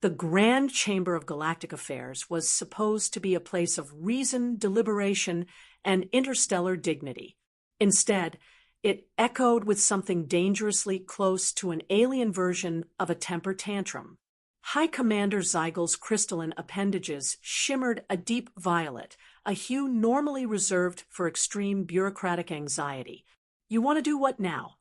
The grand chamber of galactic affairs was supposed to be a place of reason, deliberation, and interstellar dignity. Instead, it echoed with something dangerously close to an alien version of a temper tantrum. High Commander Zygel's crystalline appendages shimmered a deep violet, a hue normally reserved for extreme bureaucratic anxiety. "You want to do what now?"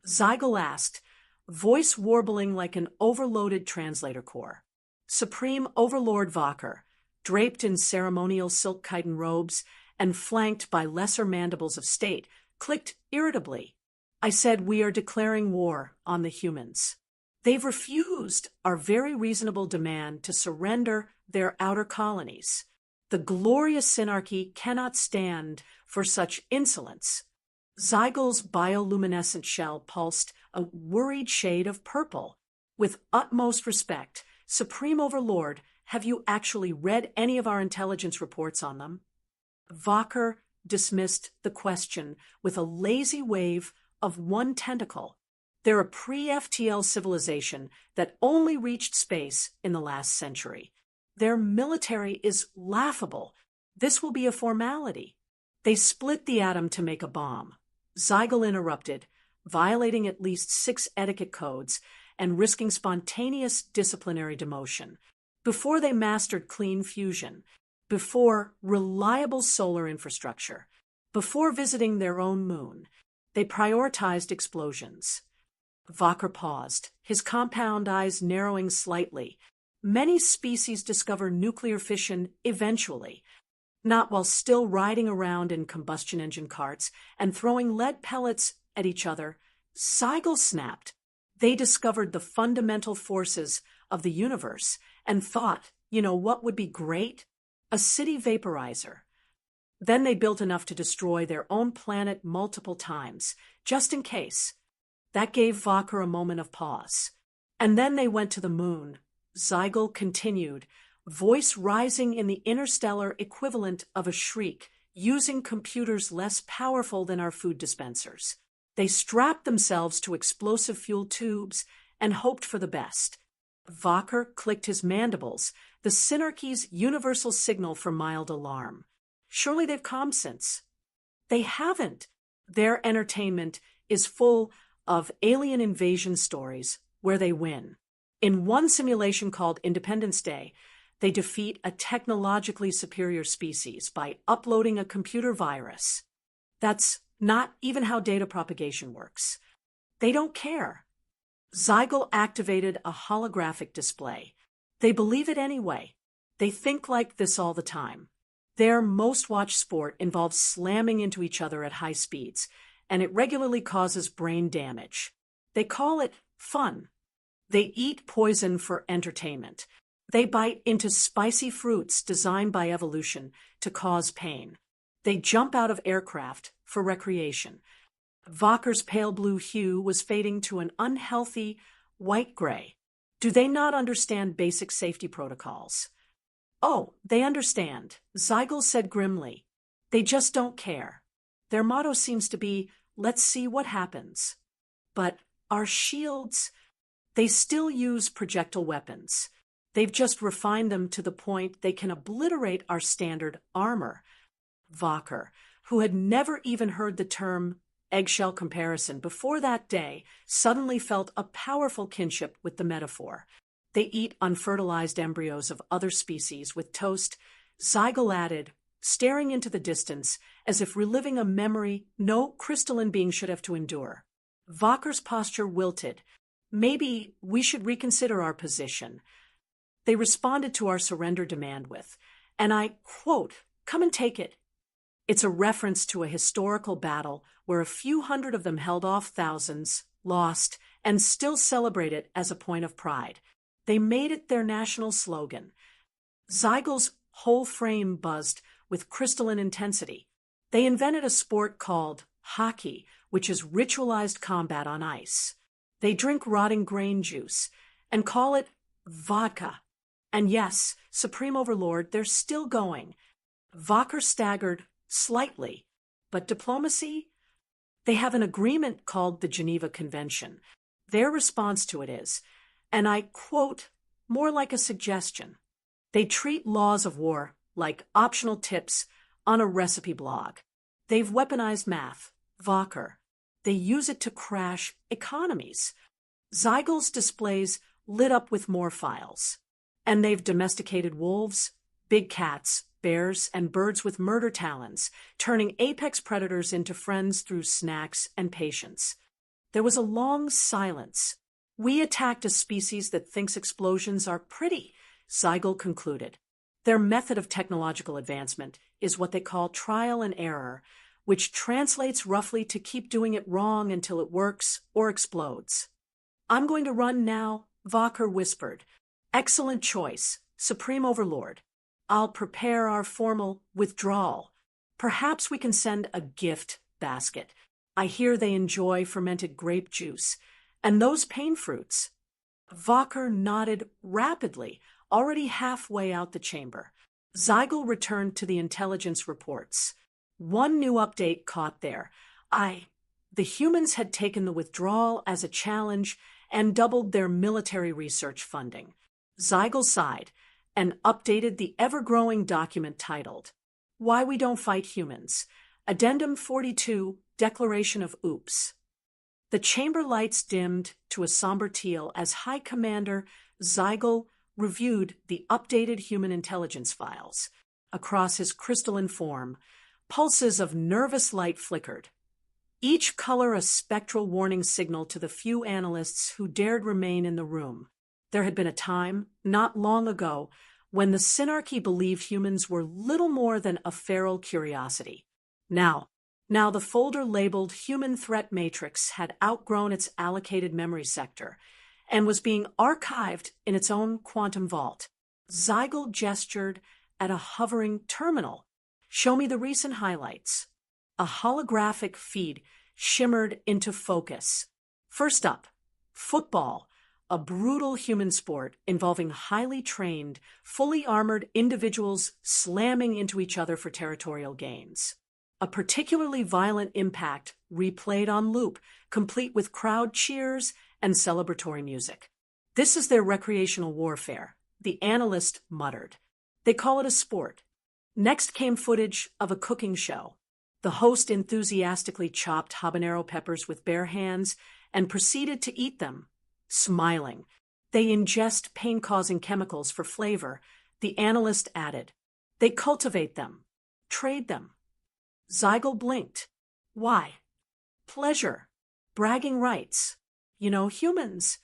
Zygel asked, voice warbling like an overloaded translator corps. Supreme Overlord Vacher, draped in ceremonial silk chitin robes and flanked by lesser mandibles of state, clicked irritably. "I said we are declaring war on the humans. They've refused our very reasonable demand to surrender their outer colonies. The glorious synarchy cannot stand for such insolence." Zygel's bioluminescent shell pulsed a worried shade of purple. "With utmost respect, Supreme Overlord, have you actually read any of our intelligence reports on them?" Vacher dismissed the question with a lazy wave of one tentacle. "They're a pre-FTL civilization that only reached space in the last century. Their military is laughable. This will be a formality. They split the atom to make a bomb." Zygel interrupted, violating at least 6 etiquette codes and risking spontaneous disciplinary demotion. Before they mastered clean fusion, before reliable solar infrastructure, before visiting their own moon, they prioritized explosions. Vacher paused, his compound eyes narrowing slightly. Many species discover nuclear fission eventually, not while still riding around in combustion engine carts and throwing lead pellets at each other. Zygel snapped. They discovered the fundamental forces of the universe and thought, you know what would be great? A city vaporizer. Then they built enough to destroy their own planet multiple times, just in case. That gave Vacher a moment of pause. "And then they went to the moon," Zygel continued, voice rising in the interstellar equivalent of a shriek, using computers less powerful than our food dispensers. "They strapped themselves to explosive fuel tubes and hoped for the best." Vacher clicked his mandibles, the synarchy's universal signal for mild alarm. "Surely they've calmed since." "They haven't. Their entertainment is full of alien invasion stories where they win. In one simulation called Independence Day, they defeat a technologically superior species by uploading a computer virus. That's not even how data propagation works. They don't care." Zygel activated a holographic display. "They believe it anyway. They think like this all the time. Their most-watched sport involves slamming into each other at high speeds, and it regularly causes brain damage. They call it fun. They eat poison for entertainment. They bite into spicy fruits designed by evolution to cause pain. They jump out of aircraft for recreation." Vacher's pale blue hue was fading to an unhealthy white-gray. "Do they not understand basic safety protocols?" "Oh, they understand," Zygel said grimly. "They just don't care. Their motto seems to be, let's see what happens. But our shields, they still use projectile weapons. They've just refined them to the point they can obliterate our standard armor." Vacher, who had never even heard the term eggshell comparison before that day, suddenly felt a powerful kinship with the metaphor. "They eat unfertilized embryos of other species with toast," Zygel added, staring into the distance as if reliving a memory no crystalline being should have to endure. Vacher's posture wilted. "Maybe we should reconsider our position." They responded to our surrender demand with, and I quote, "Come and take it." It's a reference to a historical battle where a few hundred of them held off thousands, lost, and still celebrate it as a point of pride. They made it their national slogan. Zygel's whole frame buzzed with crystalline intensity. They invented a sport called hockey, which is ritualized combat on ice. They drink rotting grain juice and call it vodka. And yes, Supreme Overlord, they're still going. Vacher staggered slightly, but diplomacy? They have an agreement called the Geneva Convention. Their response to it is, and I quote, more like a suggestion. They treat laws of war like optional tips on a recipe blog. They've weaponized math, Vocker. They use it to crash economies. Zygel's displays lit up with more files. And they've domesticated wolves, big cats, bears, and birds with murder talons, turning apex predators into friends through snacks and patience. There was a long silence. We attacked a species that thinks explosions are pretty, Zygel concluded. Their method of technological advancement is what they call trial and error, which translates roughly to keep doing it wrong until it works or explodes. I'm going to run now, Vocker whispered. Excellent choice, Supreme Overlord. I'll prepare our formal withdrawal. Perhaps we can send a gift basket. I hear they enjoy fermented grape juice. And those pain fruits. Vocker nodded rapidly, already halfway out the chamber. Zygel returned to the intelligence reports. One new update caught there. The humans had taken the withdrawal as a challenge and doubled their military research funding. Zygel sighed and updated the ever-growing document titled, Why We Don't Fight Humans, Addendum 42, Declaration of Oops. The chamber lights dimmed to a somber teal as High Commander Zygel reviewed the updated human intelligence files. Across his crystalline form, pulses of nervous light flickered, each color a spectral warning signal to the few analysts who dared remain in the room. There had been a time, not long ago, when the Synarchy believed humans were little more than a feral curiosity. Now the folder labeled Human Threat Matrix had outgrown its allocated memory sector and was being archived in its own quantum vault. Zygel gestured at a hovering terminal. Show me the recent highlights. A holographic feed shimmered into focus. First up, football, a brutal human sport involving highly trained, fully armored individuals slamming into each other for territorial gains. A particularly violent impact replayed on loop, complete with crowd cheers and celebratory music. This is their recreational warfare, the analyst muttered. They call it a sport. Next came footage of a cooking show. The host enthusiastically chopped habanero peppers with bare hands and proceeded to eat them, smiling. They ingest pain-causing chemicals for flavor, the analyst added. They cultivate them, trade them. Zygel blinked. Why? Pleasure. Bragging rights. Humans.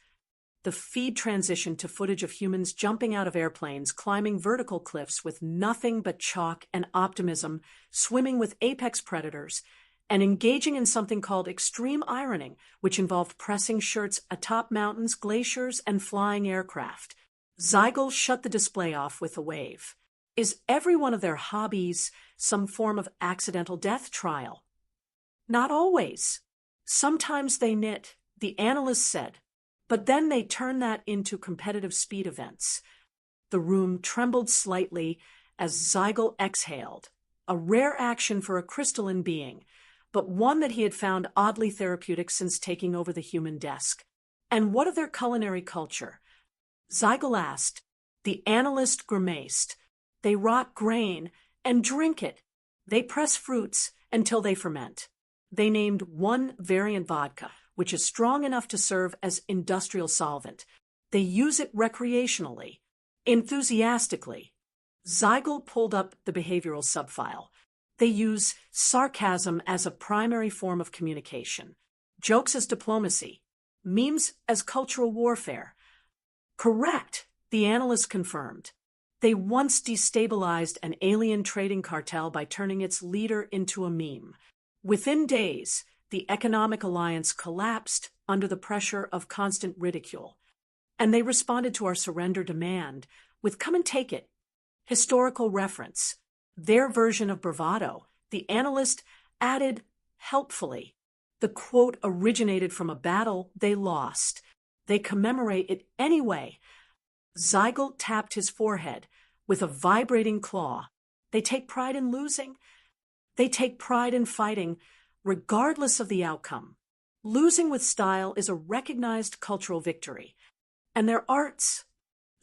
The feed transitioned to footage of humans jumping out of airplanes, climbing vertical cliffs with nothing but chalk and optimism, swimming with apex predators, and engaging in something called extreme ironing, which involved pressing shirts atop mountains, glaciers, and flying aircraft. Zygel shut the display off with a wave. Is every one of their hobbies some form of accidental death trial? Not always. Sometimes they knit, the analyst said, but then they turn that into competitive speed events. The room trembled slightly as Zygel exhaled, a rare action for a crystalline being, but one that he had found oddly therapeutic since taking over the human desk. And what of their culinary culture? Zygel asked. The analyst grimaced. They rot grain and drink it. They press fruits until they ferment. They named one variant vodka, which is strong enough to serve as industrial solvent. They use it recreationally, enthusiastically. Zygel pulled up the behavioral subfile. They use sarcasm as a primary form of communication, jokes as diplomacy, memes as cultural warfare. Correct, the analyst confirmed. They once destabilized an alien trading cartel by turning its leader into a meme. Within days, the economic alliance collapsed under the pressure of constant ridicule, and they responded to our surrender demand with "come and take it." Historical reference. Their version of bravado, the analyst added helpfully. The quote originated from a battle they lost. They commemorate it anyway. Zygel tapped his forehead with a vibrating claw. They take pride in losing. They take pride in fighting, regardless of the outcome. Losing with style is a recognized cultural victory. And their arts.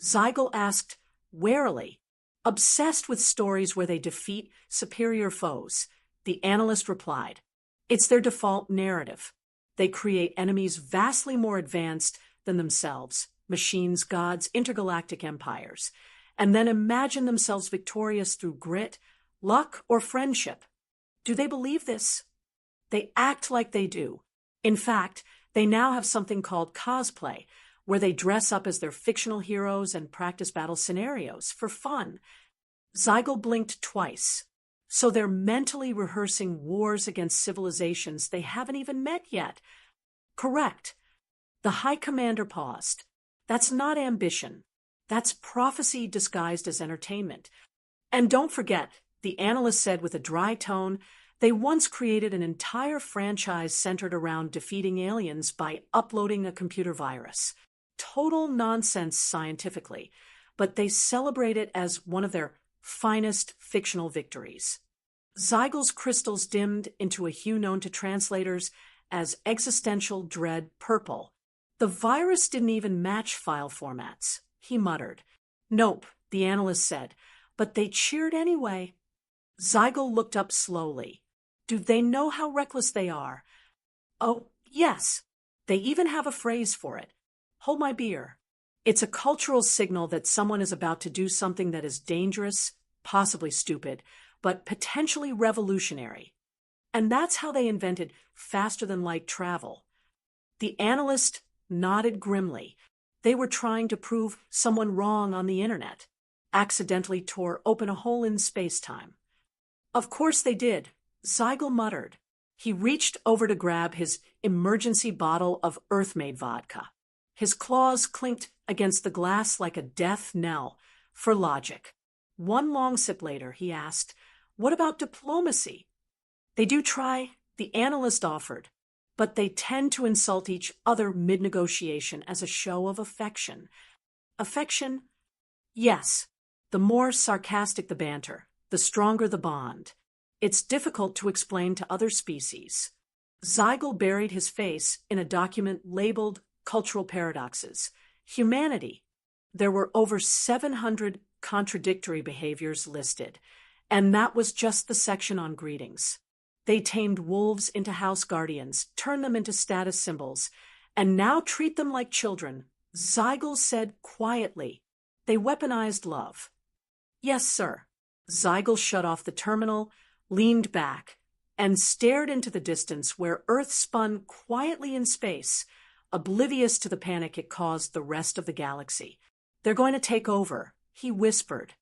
Zygle asked warily, obsessed with stories where they defeat superior foes. The analyst replied, it's their default narrative. They create enemies vastly more advanced than themselves, machines, gods, intergalactic empires, and then imagine themselves victorious through grit, luck, or friendship. Do they believe this? They act like they do. In fact, they now have something called cosplay, where they dress up as their fictional heroes and practice battle scenarios for fun. Zygle blinked twice. So they're mentally rehearsing wars against civilizations they haven't even met yet. Correct. The High Commander paused. That's not ambition. That's prophecy disguised as entertainment. And don't forget, the analyst said with a dry tone, they once created an entire franchise centered around defeating aliens by uploading a computer virus. Total nonsense scientifically, but they celebrate it as one of their finest fictional victories. Zygle's crystals dimmed into a hue known to translators as existential dread purple. The virus didn't even match file formats, he muttered. Nope, the analyst said, but they cheered anyway. Zygle looked up slowly. Do they know how reckless they are? Oh, yes. They even have a phrase for it. Hold my beer. It's a cultural signal that someone is about to do something that is dangerous, possibly stupid, but potentially revolutionary. And that's how they invented faster-than-light travel. The analyst nodded grimly. They were trying to prove someone wrong on the internet, accidentally tore open a hole in space-time. Of course they did, Zygle muttered. He reached over to grab his emergency bottle of Earth-made vodka. His claws clinked against the glass like a death knell for logic. One long sip later, he asked, what about diplomacy? They do try, the analyst offered, but they tend to insult each other mid-negotiation as a show of affection. Affection? Yes. The more sarcastic the banter, the stronger the bond. It's difficult to explain to other species. Zygle buried his face in a document labeled Cultural Paradoxes. Humanity. There were over 700 contradictory behaviors listed, and that was just the section on greetings. They tamed wolves into house guardians, turned them into status symbols, and now treat them like children. Zygle said quietly, they weaponized love. Yes, sir. Zygle shut off the terminal, leaned back, and stared into the distance where Earth spun quietly in space, oblivious to the panic it caused the rest of the galaxy. They're going to take over, he whispered.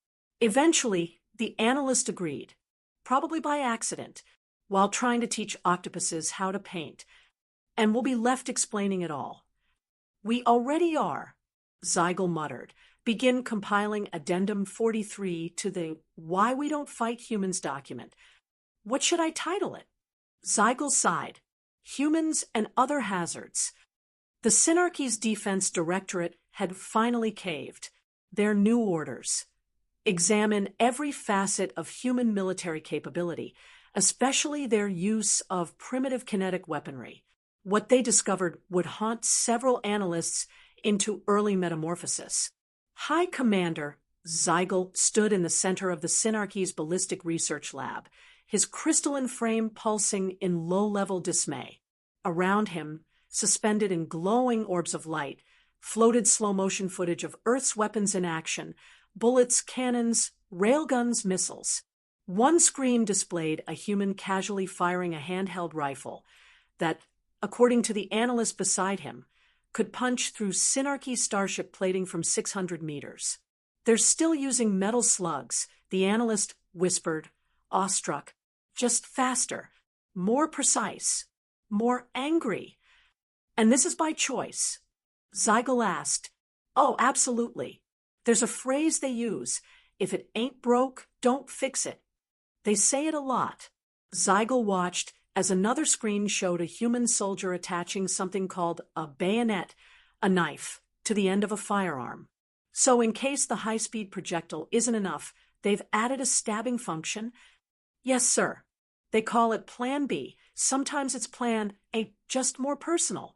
Eventually, the analyst agreed, probably by accident, while trying to teach octopuses how to paint, and we'll be left explaining it all. We already are, Zygle muttered. Begin compiling Addendum 43 to the Why We Don't Fight Humans document. What should I title it? Zygle sighed. Humans and Other Hazards. The Synarchy's Defense Directorate had finally caved. Their new orders. Examine every facet of human military capability, especially their use of primitive kinetic weaponry. What they discovered would haunt several analysts into early metamorphosis. High Commander Zygle stood in the center of the Synarchy's ballistic research lab, his crystalline frame pulsing in low-level dismay. Around him, suspended in glowing orbs of light, floated slow-motion footage of Earth's weapons in action, bullets, cannons, railguns, missiles. One screen displayed a human casually firing a handheld rifle that, according to the analyst beside him, could punch through Synarchy starship plating from 600 meters. They're still using metal slugs, the analyst whispered, awestruck. Just faster, more precise, more angry. And this is by choice. Zygle asked, Oh, absolutely. There's a phrase they use, if it ain't broke, don't fix it. They say it a lot. Zygle watched as another screen showed a human soldier attaching something called a bayonet, a knife, to the end of a firearm. So in case the high-speed projectile isn't enough, they've added a stabbing function. Yes, sir. They call it Plan B. Sometimes it's Plan A, just more personal.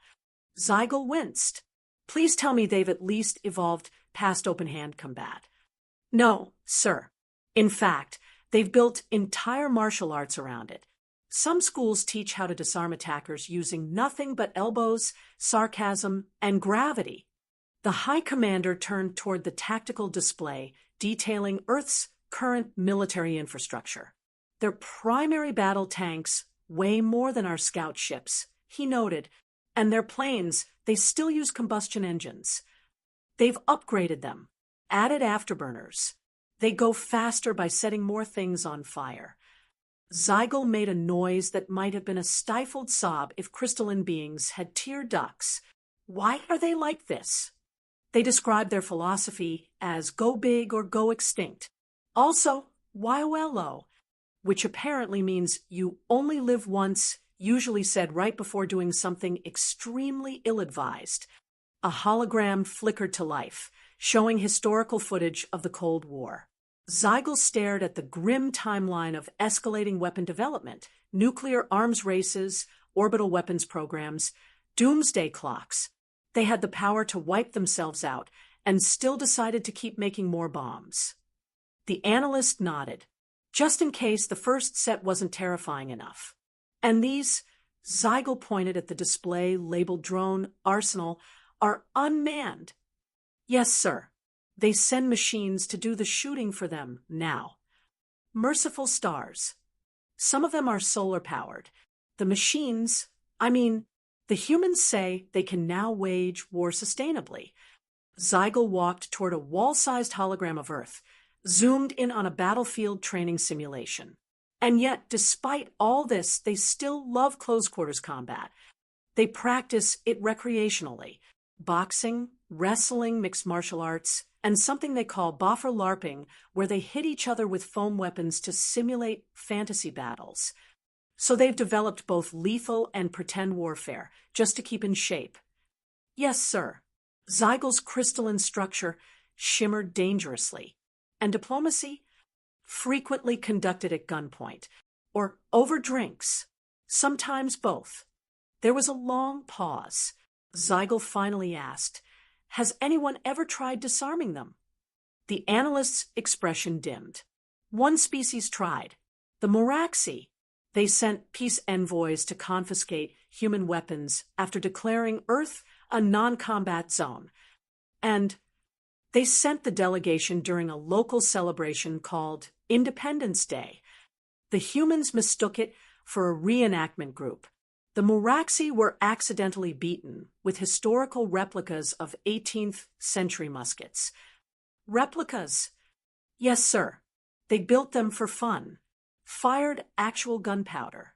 Zygle winced. Please tell me they've at least evolved past open-hand combat. No, sir. In fact, they've built entire martial arts around it. Some schools teach how to disarm attackers using nothing but elbows, sarcasm, and gravity. The High Commander turned toward the tactical display detailing Earth's current military infrastructure. Their primary battle tanks weigh more than our scout ships, he noted, and their planes, they still use combustion engines. They've upgraded them, added afterburners. They go faster by setting more things on fire. Zygle made a noise that might have been a stifled sob if crystalline beings had tear ducts. Why are they like this? They describe their philosophy as go big or go extinct. Also, YOLO, which apparently means you only live once, usually said right before doing something extremely ill-advised. A hologram flickered to life, showing historical footage of the Cold War. Zygle stared at the grim timeline of escalating weapon development, nuclear arms races, orbital weapons programs, doomsday clocks. They had the power to wipe themselves out and still decided to keep making more bombs. The analyst nodded, just in case the first set wasn't terrifying enough. And these, Zygle pointed at the display labeled Drone Arsenal, are unmanned. Yes, sir. They send machines to do the shooting for them now. Merciful stars. Some of them are solar-powered. The machines, the humans say they can now wage war sustainably. Zygle walked toward a wall-sized hologram of Earth, zoomed in on a battlefield training simulation. And yet, despite all this, they still love close-quarters combat. They practice it recreationally. Boxing, wrestling, mixed martial arts, and something they call boffer LARPing, where they hit each other with foam weapons to simulate fantasy battles. So they've developed both lethal and pretend warfare, just to keep in shape. Yes, sir. Zygle's crystalline structure shimmered dangerously. And diplomacy? Frequently conducted at gunpoint, or over drinks. Sometimes both. There was a long pause. Zygle finally asked, has anyone ever tried disarming them? The analyst's expression dimmed. One species tried. The Moraxi. They sent peace envoys to confiscate human weapons after declaring Earth a non-combat zone. And they sent the delegation during a local celebration called Independence Day. The humans mistook it for a reenactment group. The Moraxi were accidentally beaten with historical replicas of 18th century muskets. Replicas? Yes, sir. They built them for fun. Fired actual gunpowder.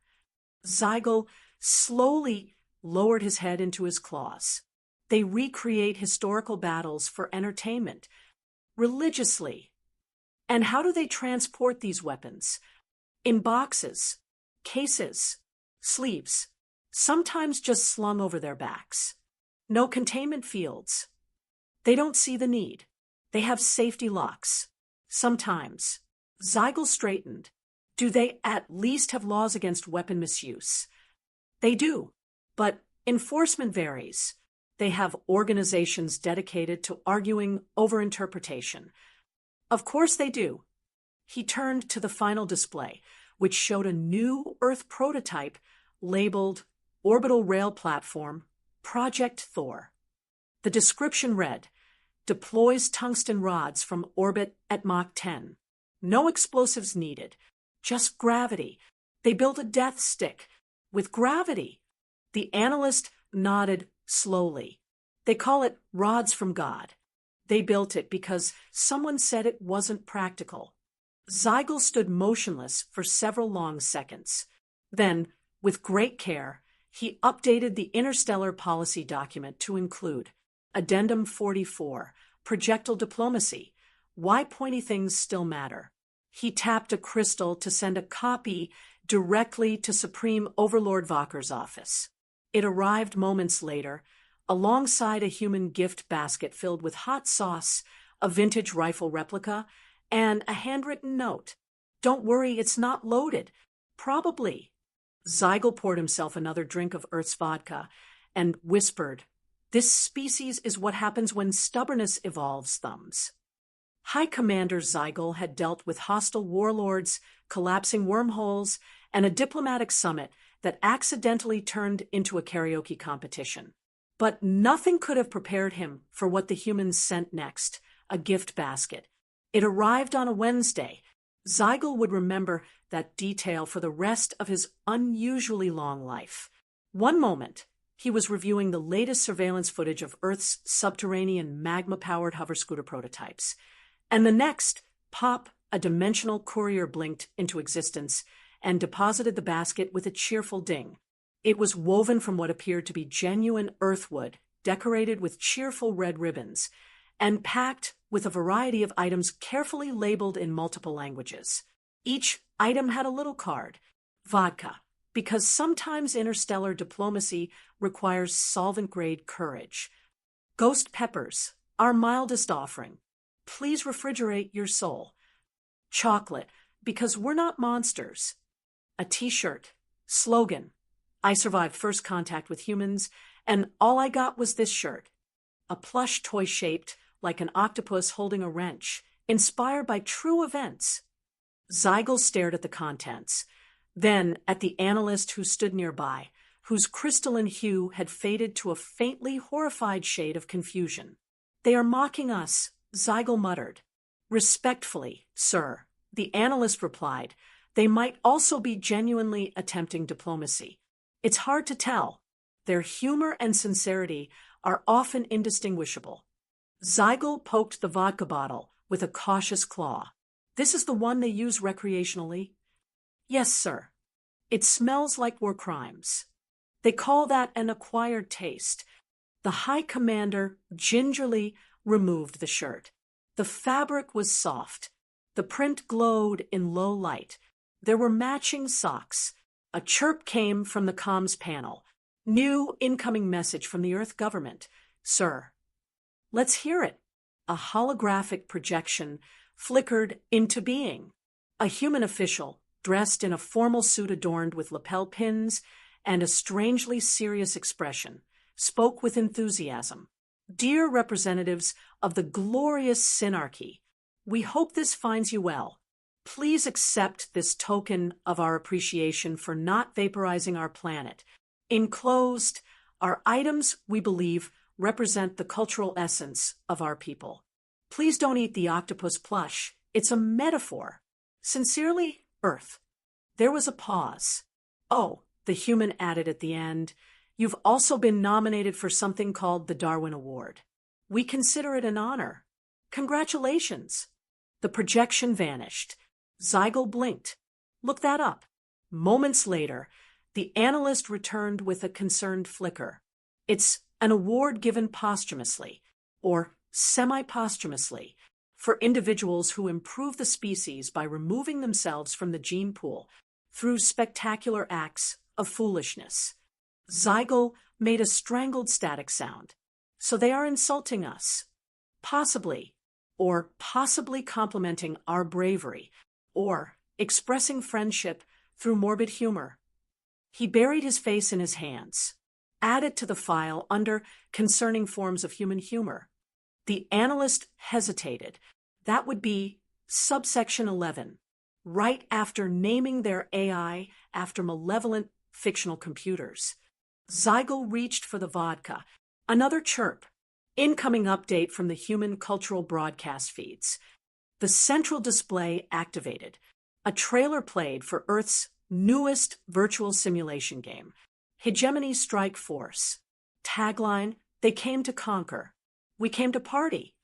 Zygle slowly lowered his head into his claws. They recreate historical battles for entertainment. Religiously. And how do they transport these weapons? In boxes, cases, sleeves. Sometimes just slung over their backs. No containment fields. They don't see the need. They have safety locks. Sometimes. Zygle straightened. Do they at least have laws against weapon misuse? They do, but enforcement varies. They have organizations dedicated to arguing overinterpretation. Of course they do. He turned to the final display, which showed a new Earth prototype labeled Orbital Rail Platform, Project Thor. The description read, deploys tungsten rods from orbit at Mach 10. No explosives needed, just gravity. They built a death stick with gravity. The analyst nodded slowly. They call it rods from God. They built it because someone said it wasn't practical. Zygle stood motionless for several long seconds. Then, with great care, he updated the interstellar policy document to include Addendum 44, Projectile Diplomacy, Why Pointy Things Still Matter. He tapped a crystal to send a copy directly to Supreme Overlord Vacher's office. It arrived moments later, alongside a human gift basket filled with hot sauce, a vintage rifle replica, and a handwritten note. Don't worry, it's not loaded. Probably. Zygle poured himself another drink of Earth's vodka and whispered, This species is what happens when stubbornness evolves thumbs. High Commander Zygal had dealt with hostile warlords, collapsing wormholes, and a diplomatic summit that accidentally turned into a karaoke competition. But nothing could have prepared him for what the humans sent next, a gift basket. It arrived on a Wednesday. Zygal would remember that detail for the rest of his unusually long life. One moment, he was reviewing the latest surveillance footage of Earth's subterranean magma-powered hover scooter prototypes. And the next, pop, a dimensional courier blinked into existence and deposited the basket with a cheerful ding. It was woven from what appeared to be genuine earthwood, decorated with cheerful red ribbons, and packed with a variety of items carefully labeled in multiple languages. Each item had a little card, vodka, because sometimes interstellar diplomacy requires solvent-grade courage. Ghost peppers, our mildest offering. Please refrigerate your soul. Chocolate, because we're not monsters. A t-shirt. Slogan. I survived first contact with humans, and all I got was this shirt. A plush toy shaped like an octopus holding a wrench, inspired by true events. Zygal stared at the contents, then at the analyst who stood nearby, whose crystalline hue had faded to a faintly horrified shade of confusion. They are mocking us, Zygal muttered. Respectfully, sir, the analyst replied. They might also be genuinely attempting diplomacy. It's hard to tell. Their humor and sincerity are often indistinguishable. Zygal poked the vodka bottle with a cautious claw. This is the one they use recreationally? Yes, sir. It smells like war crimes. They call that an acquired taste. The High Commander gingerly removed the shirt. The fabric was soft. The print glowed in low light. There were matching socks. A chirp came from the comms panel. New incoming message from the Earth government. Sir. Let's hear it. A holographic projection flickered into being. A human official, dressed in a formal suit adorned with lapel pins and a strangely serious expression, spoke with enthusiasm. Dear representatives of the glorious synarchy, we hope this finds you well. Please accept this token of our appreciation for not vaporizing our planet. Enclosed are items we believe represent the cultural essence of our people. Please don't eat the octopus plush. It's a metaphor. Sincerely, Earth. There was a pause. Oh, the human added at the end, you've also been nominated for something called the Darwin Award. We consider it an honor. Congratulations. The projection vanished. Zygal blinked. Look that up. Moments later, the analyst returned with a concerned flicker. It's an award given posthumously, or semi-posthumously, for individuals who improve the species by removing themselves from the gene pool through spectacular acts of foolishness. Zygal made a strangled static sound. So they are insulting us. Possibly, or possibly complimenting our bravery, or expressing friendship through morbid humor. He buried his face in his hands. Add it to the file under concerning forms of human humor. The analyst hesitated. That would be subsection 11, right after naming their AI after malevolent fictional computers. Zygal reached for the vodka. Another chirp. Incoming update from the human cultural broadcast feeds. The central display activated. A trailer played for Earth's newest virtual simulation game, Hegemony Strike Force. Tagline, they came to conquer. We came to party.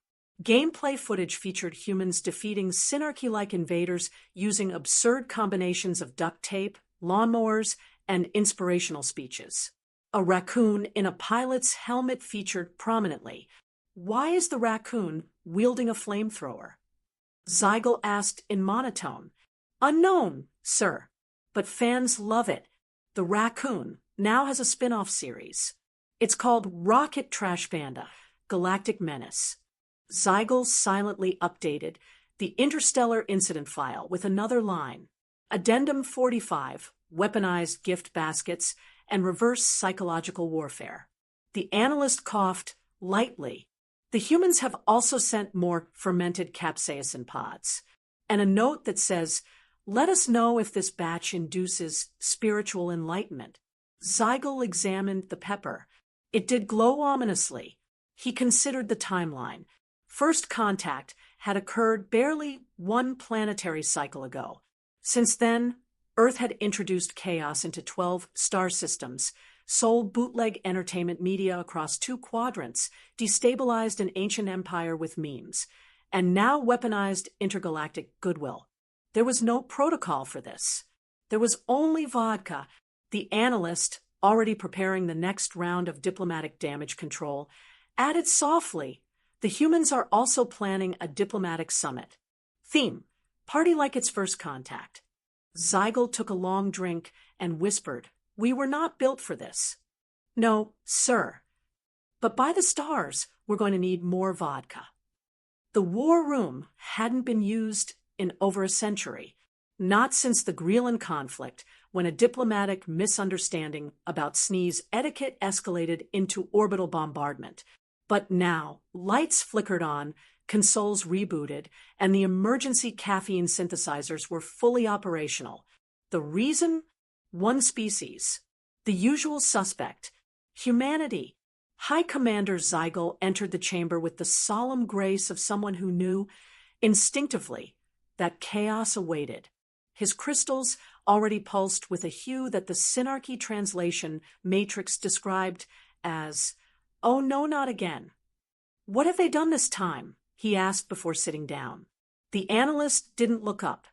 Gameplay footage featured humans defeating synarchy-like invaders using absurd combinations of duct tape, lawnmowers, and inspirational speeches. A raccoon in a pilot's helmet featured prominently. Why is the raccoon wielding a flamethrower? Zygal asked in monotone. Unknown, sir, but fans love it. The Raccoon now has a spin-off series. It's called Rocket Trash Panda, Galactic Menace. Zygal silently updated the interstellar incident file with another line. Addendum 45, weaponized gift baskets and reverse psychological warfare. The analyst coughed lightly. The humans have also sent more fermented capsaicin pods. And a note that says, let us know if this batch induces spiritual enlightenment. Zygal examined the pepper. It did glow ominously. He considered the timeline. First contact had occurred barely one planetary cycle ago. Since then, Earth had introduced chaos into 12 star systems, sold bootleg entertainment media across 2 quadrants, destabilized an ancient empire with memes, and now weaponized intergalactic goodwill. There was no protocol for this. There was only vodka. The analyst, already preparing the next round of diplomatic damage control, added softly, the humans are also planning a diplomatic summit. Theme, party like it's first contact. Zygal took a long drink and whispered, we were not built for this. No, sir. But by the stars, we're going to need more vodka. The war room hadn't been used in over a century, not since the Greenland conflict, when a diplomatic misunderstanding about sneeze etiquette escalated into orbital bombardment. But now, lights flickered on, consoles rebooted, and the emergency caffeine synthesizers were fully operational. The reason? One species. The usual suspect. Humanity. High Commander Zygal entered the chamber with the solemn grace of someone who knew, instinctively, that chaos awaited. His crystals already pulsed with a hue that the Synarchy translation matrix described as, oh no, not again. What have they done this time? He asked before sitting down. The analyst didn't look up.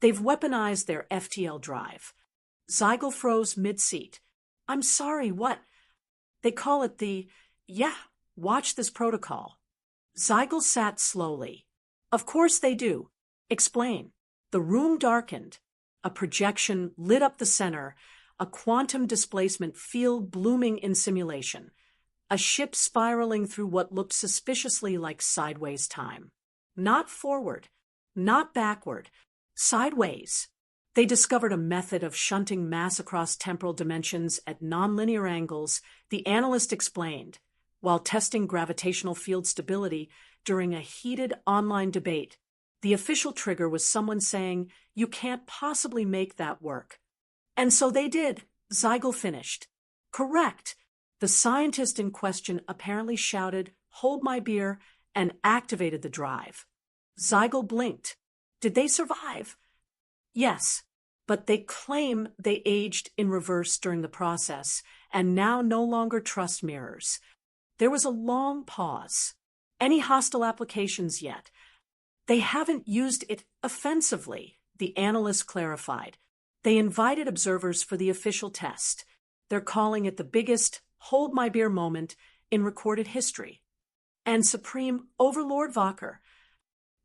They've weaponized their FTL drive. Zygal froze mid-seat. I'm sorry, what? They call it the, watch this protocol. Zygal sat slowly. Of course they do. Explain. The room darkened. A projection lit up the center, a quantum displacement field blooming in simulation. A ship spiraling through what looked suspiciously like sideways time. Not forward, not backward, sideways. They discovered a method of shunting mass across temporal dimensions at nonlinear angles, the analyst explained, while testing gravitational field stability during a heated online debate. The official trigger was someone saying, you can't possibly make that work. And so they did, Zygal finished. Correct. The scientist in question apparently shouted, hold my beer, and activated the drive. Zygal blinked. Did they survive? Yes, but they claim they aged in reverse during the process and now no longer trust mirrors. There was a long pause. Any hostile applications yet? They haven't used it offensively, the analyst clarified. They invited observers for the official test. They're calling it the biggest hold my beer moment in recorded history. And Supreme Overlord Vacher.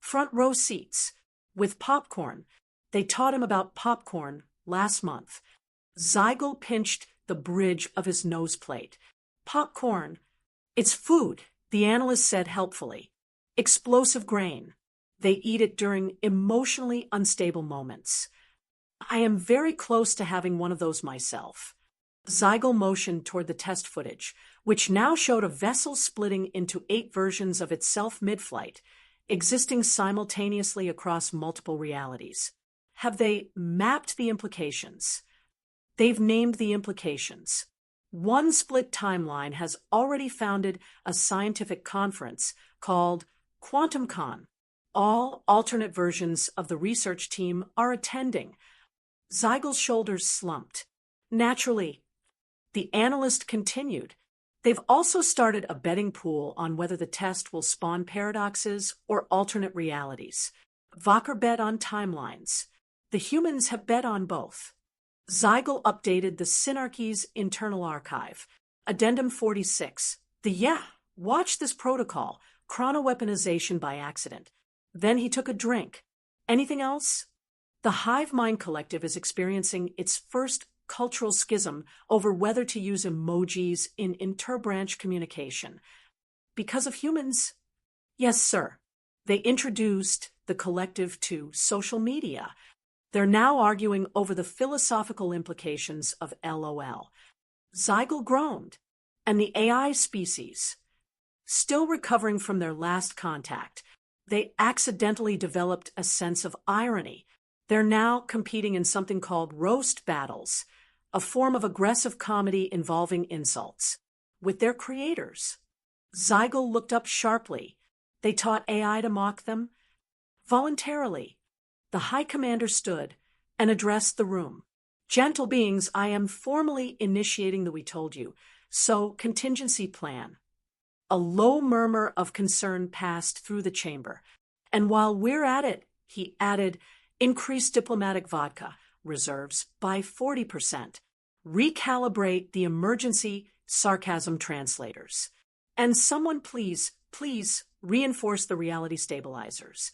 Front row seats. With popcorn. They taught him about popcorn last month. Zygal pinched the bridge of his nose plate. Popcorn. It's food, the analyst said helpfully. Explosive grain. They eat it during emotionally unstable moments. I am very close to having one of those myself. Zygal motioned toward the test footage, which now showed a vessel splitting into 8 versions of itself mid-flight, existing simultaneously across multiple realities. Have they mapped the implications? They've named the implications. One split timeline has already founded a scientific conference called QuantumCon. All alternate versions of the research team are attending. Zygal's shoulders slumped. Naturally, the analyst continued. They've also started a betting pool on whether the test will spawn paradoxes or alternate realities. Vacher bet on timelines. The humans have bet on both. Zygal updated the Synarchy's internal archive. Addendum 46. Watch this protocol. Chronoweaponization by accident. Then he took a drink. Anything else? The Hive Mind Collective is experiencing its first cultural schism over whether to use emojis in interbranch communication. Because of humans? Yes, sir. They introduced the collective to social media. They're now arguing over the philosophical implications of LOL. Zygal groaned. And the AI species, still recovering from their last contact, they accidentally developed a sense of irony. They're now competing in something called roast battles, a form of aggressive comedy involving insults, with their creators. Zygle looked up sharply. They taught AI to mock them? Voluntarily, the High Commander stood and addressed the room. Gentle beings, I am formally initiating the we told you, so contingency plan. A low murmur of concern passed through the chamber. And while we're at it, he added, increase diplomatic vodka reserves by 40%. Recalibrate the emergency sarcasm translators. And someone please reinforce the reality stabilizers.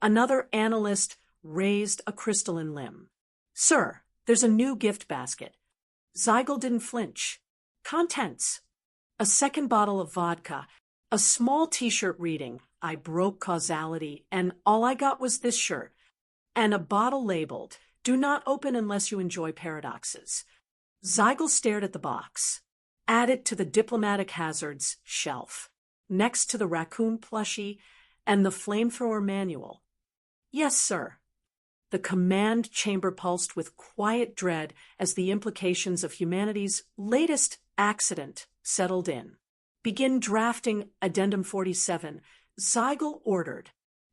Another analyst raised a crystalline limb. Sir, there's a new gift basket. Zygle didn't flinch. Contents: a second bottle of vodka, a small t-shirt reading, I broke causality, and all I got was this shirt, and a bottle labeled, do not open unless you enjoy paradoxes. Zygle stared at the box. Add it to the diplomatic hazards shelf, next to the Racoon plushie and the flamethrower manual. Yes, sir. The command chamber pulsed with quiet dread as the implications of humanity's latest accident settled in. Begin drafting Addendum 47, Zygle ordered.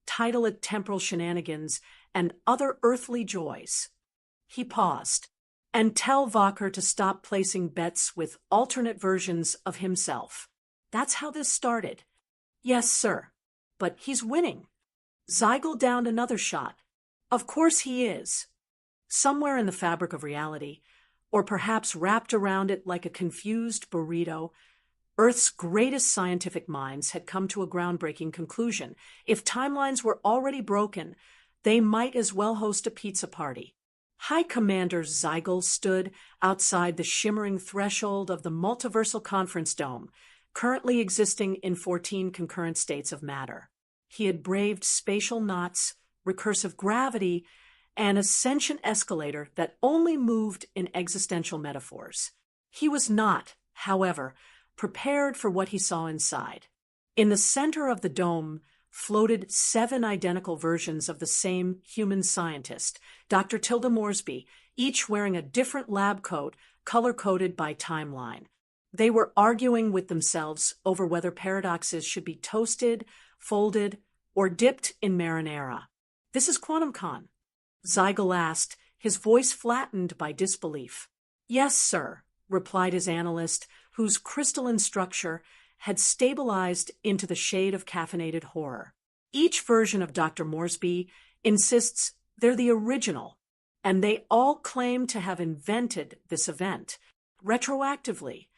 Title it Temporal Shenanigans and Other Earthly Joys. He paused. And tell Vacher to stop placing bets with alternate versions of himself. That's how this started. Yes, sir. But he's winning. Zygle downed another shot. Of course he is. Somewhere in the fabric of reality, or perhaps wrapped around it like a confused burrito, Earth's greatest scientific minds had come to a groundbreaking conclusion. If timelines were already broken, they might as well host a pizza party. High Commander Zygle stood outside the shimmering threshold of the multiversal conference dome, currently existing in 14 concurrent states of matter. He had braved spatial knots, recursive gravity, an ascension escalator that only moved in existential metaphors. He was not, however, prepared for what he saw inside. In the center of the dome floated 7 identical versions of the same human scientist, Dr. Tilda Moresby, each wearing a different lab coat color-coded by timeline. They were arguing with themselves over whether paradoxes should be toasted, folded, or dipped in marinara. This is QuantumCon. Zygle asked, his voice flattened by disbelief. Yes, sir, replied his analyst, whose crystalline structure had stabilized into the shade of caffeinated horror. Each version of Dr. Moresby insists they're the original, and they all claim to have invented this event, retroactively.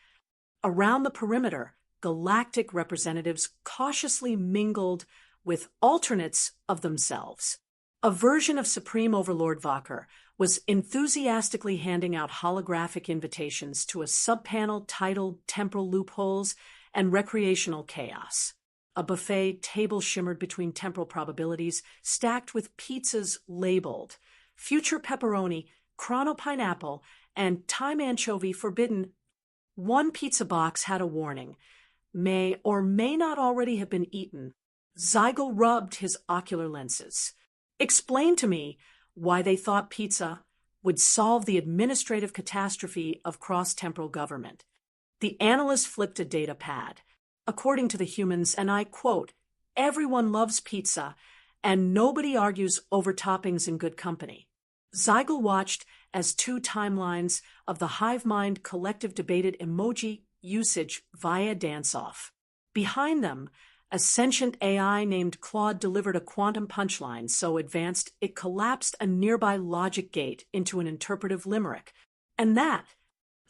Around the perimeter, galactic representatives cautiously mingled with alternates of themselves. A version of Supreme Overlord Vacher was enthusiastically handing out holographic invitations to a subpanel titled Temporal Loopholes and Recreational Chaos. A buffet table shimmered between temporal probabilities, stacked with pizzas labeled Future Pepperoni, Chrono Pineapple, and Time Anchovy Forbidden. One pizza box had a warning, may or may not already have been eaten. Zygle rubbed his ocular lenses. Explain to me why they thought pizza would solve the administrative catastrophe of cross-temporal government. The analyst flipped a data pad. According to the humans, and I quote, everyone loves pizza, and nobody argues over toppings in good company. Zygle watched as 2 timelines of the hive mind collective debated emoji usage via dance-off. Behind them, a sentient AI named Claude delivered a quantum punchline so advanced it collapsed a nearby logic gate into an interpretive limerick. And that,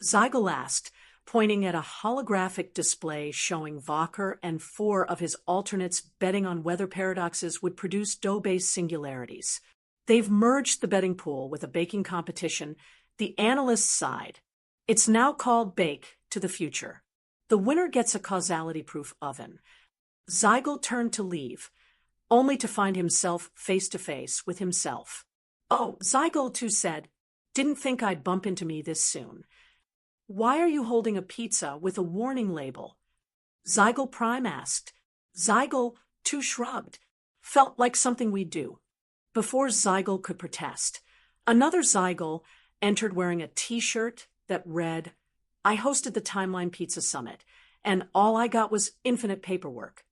Zygle asked, pointing at a holographic display showing Vacher and 4 of his alternates betting on whether paradoxes would produce dough-based singularities. They've merged the betting pool with a baking competition. The analysts sighed. It's now called Bake to the Future. The winner gets a causality-proof oven. Zygle turned to leave, only to find himself face-to-face with himself. Oh, Zygle too said, didn't think I'd bump into me this soon. "Why are you holding a pizza with a warning label?" Zygle Prime asked. Zygle, too shrugged. Felt like something we'd do. Before Zygle could protest, another Zygle entered wearing a t-shirt that read, "I hosted the Timeline Pizza Summit, and all I got was infinite paperwork."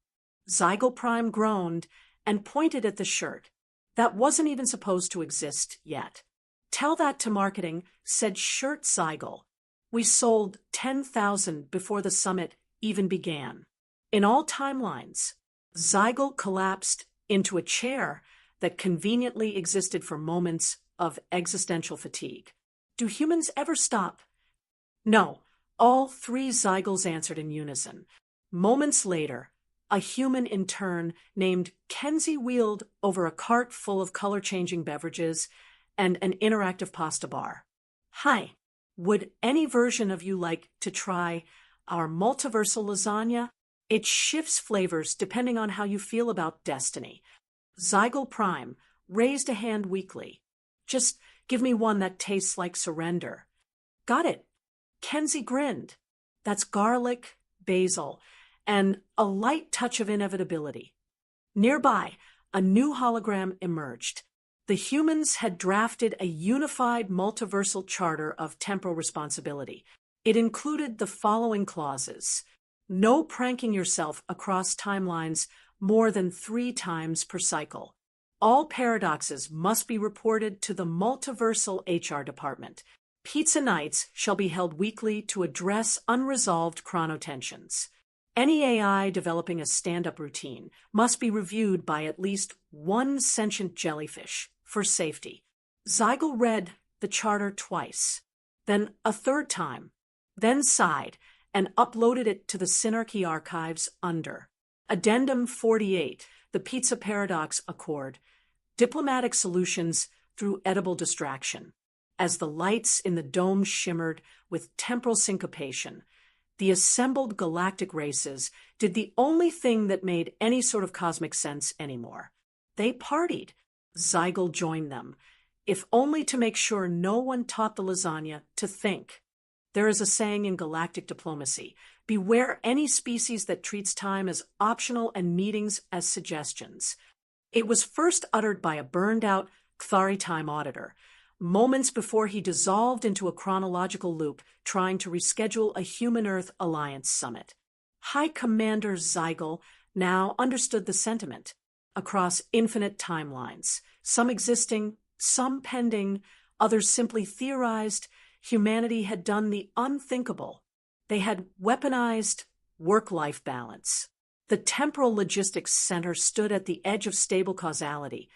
Zygle Prime groaned and pointed at the shirt. That wasn't even supposed to exist yet. "Tell that to marketing," said Shirt Zygle. "We sold 10,000 before the summit even began." In all timelines, Zygle collapsed into a chair that conveniently existed for moments of existential fatigue. Do humans ever stop? No, all three Zygles answered in unison. Moments later, a human in turn named Kenzie wheeled over a cart full of color-changing beverages and an interactive pasta bar. "Hi, would any version of you like to try our multiversal lasagna? It shifts flavors depending on how you feel about destiny." Zygle Prime raised a hand weakly. "Just give me one that tastes like surrender." "Got it." Kenzie grinned. "That's garlic, basil, and a light touch of inevitability." Nearby, a new hologram emerged. The humans had drafted a unified multiversal charter of temporal responsibility. It included the following clauses: no pranking yourself across timelines more than 3 times per cycle. All paradoxes must be reported to the multiversal HR department. Pizza nights shall be held weekly to address unresolved chronotensions. Any AI developing a stand-up routine must be reviewed by at least one sentient jellyfish for safety. Zygle read the charter twice, then a third time, then sighed and uploaded it to the Synarchy archives under Addendum 48, the Pizza Paradox Accord, Diplomatic Solutions Through Edible Distraction. As the lights in the dome shimmered with temporal syncopation, the assembled galactic races did the only thing that made any sort of cosmic sense anymore. They partied. Zygle joined them, if only to make sure no one taught the lasagna to think. There is a saying in galactic diplomacy: beware any species that treats time as optional and meetings as suggestions. It was first uttered by a burned-out Kthari time auditor, moments before he dissolved into a chronological loop trying to reschedule a Human-Earth Alliance summit. High Commander Zygle now understood the sentiment. Across infinite timelines, some existing, some pending, others simply theorized, humanity had done the unthinkable. They had weaponized work-life balance. The temporal logistics center stood at the edge of stable causality,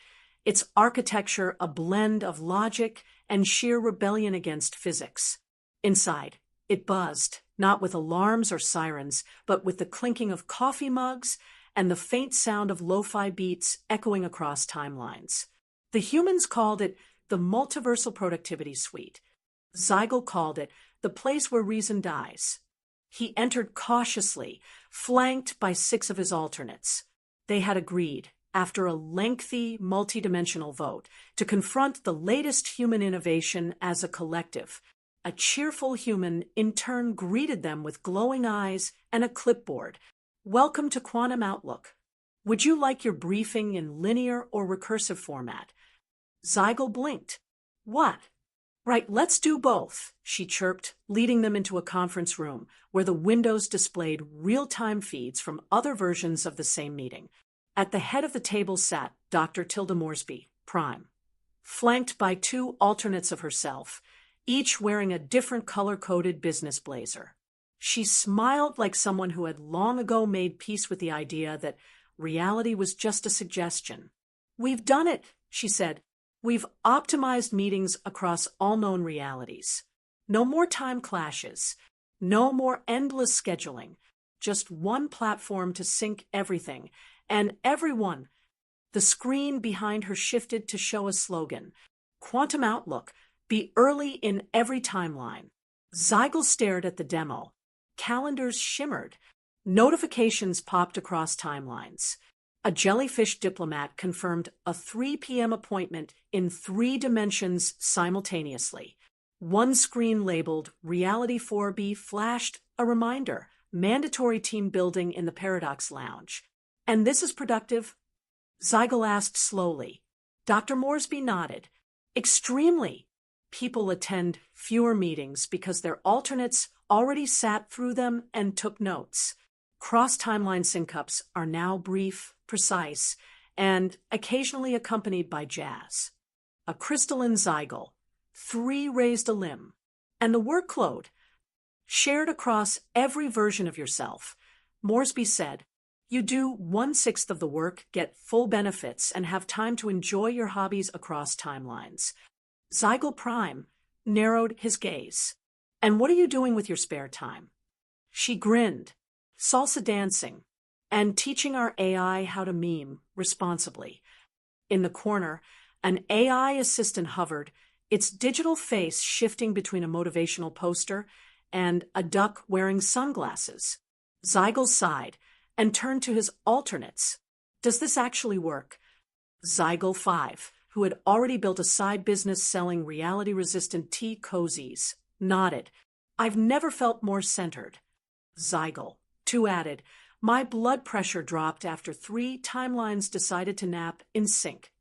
its architecture a blend of logic and sheer rebellion against physics. Inside, it buzzed, not with alarms or sirens, but with the clinking of coffee mugs and the faint sound of lo-fi beats echoing across timelines. The humans called it the Multiversal Productivity Suite. Zygle called it the place where reason dies. He entered cautiously, flanked by 6 of his alternates. They had agreed, after a lengthy, multidimensional vote, to confront the latest human innovation as a collective. A cheerful human in turn greeted them with glowing eyes and a clipboard. "Welcome to Quantum Outlook. Would you like your briefing in linear or recursive format?" Zygle blinked. "What?" "Right, let's do both," she chirped, leading them into a conference room where the windows displayed real-time feeds from other versions of the same meeting. At the head of the table sat Dr. Tilda Moresby, Prime, flanked by 2 alternates of herself, each wearing a different color-coded business blazer. She smiled like someone who had long ago made peace with the idea that reality was just a suggestion. "We've done it," she said. "We've optimized meetings across all known realities. No more time clashes. No more endless scheduling. Just one platform to sync everything. And everyone." The screen behind her shifted to show a slogan: "Quantum Outlook. Be early in every timeline." Zygle stared at the demo. Calendars shimmered. Notifications popped across timelines. A jellyfish diplomat confirmed a 3 p.m. appointment in 3 dimensions simultaneously. One screen labeled Reality 4B flashed a reminder, mandatory team building in the Paradox Lounge. And this is productive? Zygle asked slowly. Dr. Moresby nodded. Extremely. People attend fewer meetings because their alternates already sat through them and took notes. Cross-timeline sync-ups are now brief, precise, and occasionally accompanied by jazz. A crystalline Zygle. 3 raised a limb. And the workload, shared across every version of yourself. Moresby said, you do 1/6 of the work, get full benefits, and have time to enjoy your hobbies across timelines. Zygle Prime narrowed his gaze. And what are you doing with your spare time? She grinned. Salsa dancing and teaching our AI how to meme responsibly. In the corner, an AI assistant hovered, its digital face shifting between a motivational poster and a duck wearing sunglasses. Zygle sighed and turned to his alternates. Does this actually work? Zygle 5, who had already built a side business selling reality-resistant tea cozies, nodded. I've never felt more centered. Zygle 2 added, my blood pressure dropped after 3 timelines decided to nap in sync.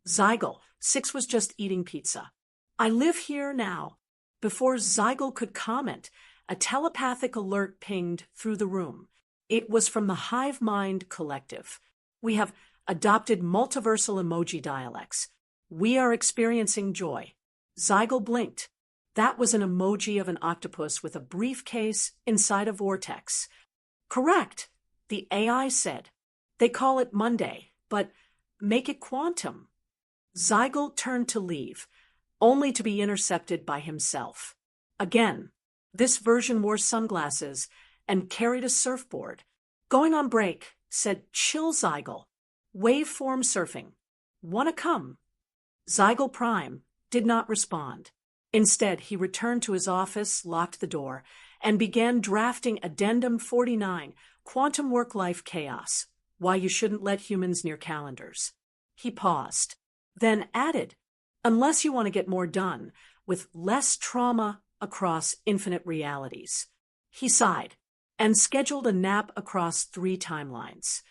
Zygle 6 was just eating pizza. I live here now. Before Zygle could comment, a telepathic alert pinged through the room. It was from the Hive Mind Collective. We have adopted multiversal emoji dialects. We are experiencing joy. Zygle blinked. That was an emoji of an octopus with a briefcase inside a vortex. Correct, the AI said. They call it Monday, but make it quantum. Zygle turned to leave, only to be intercepted by himself. Again, this version wore sunglasses and carried a surfboard. Going on break, said Chill Zygle. Waveform surfing. Wanna come? Zygle Prime did not respond. Instead, he returned to his office, locked the door, and began drafting Addendum 49, Quantum Work-Life Chaos, Why You Shouldn't Let Humans Near Calendars. He paused, then added, unless you want to get more done, with less trauma across infinite realities. He sighed, and scheduled a nap across 3 timelines.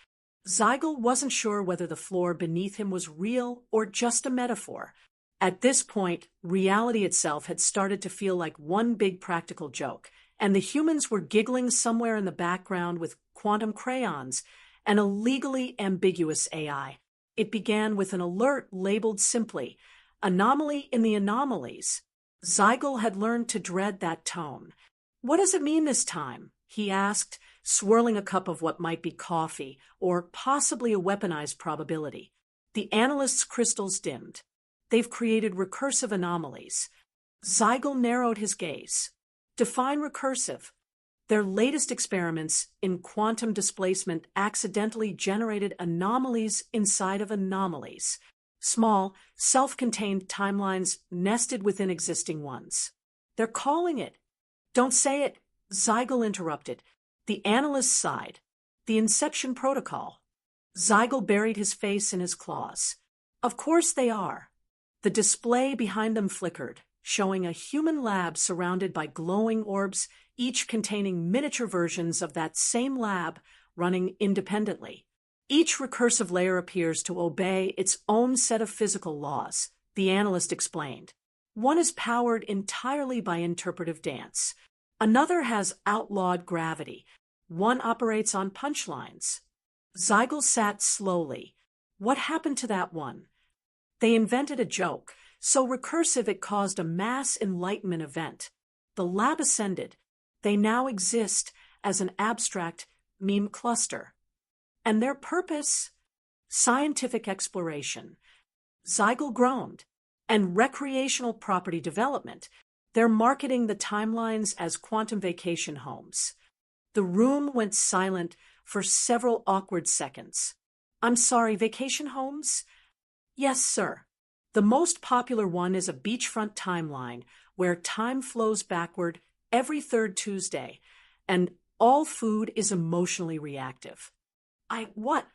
Zygle wasn't sure whether the floor beneath him was real or just a metaphor. At this point, reality itself had started to feel like one big practical joke, and the humans were giggling somewhere in the background with quantum crayons and a legally ambiguous AI. It began with an alert labeled simply, Anomaly in the Anomalies. Zygle had learned to dread that tone. What does it mean this time? He asked, swirling a cup of what might be coffee, or possibly a weaponized probability. The analyst's crystals dimmed. They've created recursive anomalies. Zygle narrowed his gaze. Define recursive. Their latest experiments in quantum displacement accidentally generated anomalies inside of anomalies. Small, self-contained timelines nested within existing ones. They're calling it. Don't say it, Zygle interrupted. The analyst sighed. The Inception Protocol. Zygle buried his face in his claws. Of course they are. The display behind them flickered, showing a human lab surrounded by glowing orbs, each containing miniature versions of that same lab running independently. Each recursive layer appears to obey its own set of physical laws, the analyst explained. One is powered entirely by interpretive dance. Another has outlawed gravity. One operates on punchlines. Zygle sat slowly. What happened to that one? They invented a joke, so recursive it caused a mass enlightenment event. The lab ascended. They now exist as an abstract meme cluster. And their purpose? Scientific exploration. Zygle groaned. And recreational property development. They're marketing the timelines as quantum vacation homes. The room went silent for several awkward seconds. I'm sorry, vacation homes? Yes, sir. The most popular one is a beachfront timeline where time flows backward every 3rd Tuesday, and all food is emotionally reactive. What?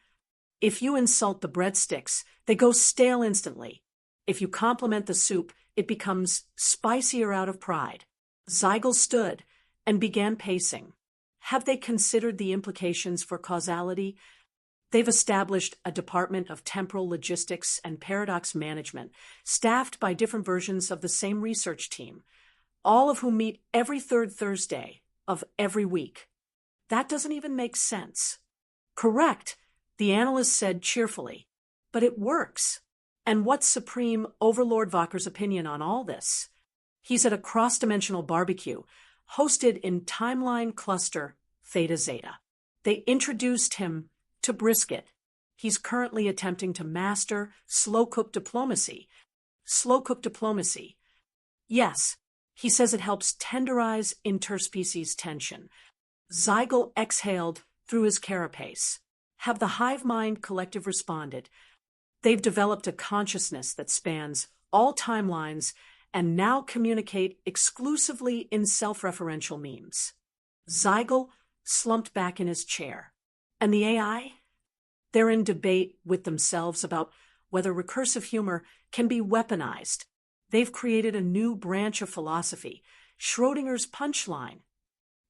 If you insult the breadsticks, they go stale instantly. If you compliment the soup, it becomes spicier out of pride. Zygle stood and began pacing. Have they considered the implications for causality? They've established a department of temporal logistics and paradox management, staffed by different versions of the same research team, all of whom meet every third Thursday of every week. That doesn't even make sense. Correct, the analyst said cheerfully. But it works. And what's Supreme Overlord Vacher's opinion on all this? He's at a cross-dimensional barbecue, hosted in Timeline Cluster Theta Zeta. They introduced him to brisket. He's currently attempting to master slow-cooked diplomacy. Slow-cooked diplomacy. Yes, he says it helps tenderize interspecies tension. Zygle exhaled through his carapace. Have the hive mind collective responded? They've developed a consciousness that spans all timelines and now communicate exclusively in self-referential memes. Zygle slumped back in his chair. And the AI? They're in debate with themselves about whether recursive humor can be weaponized. They've created a new branch of philosophy, Schrodinger's punchline.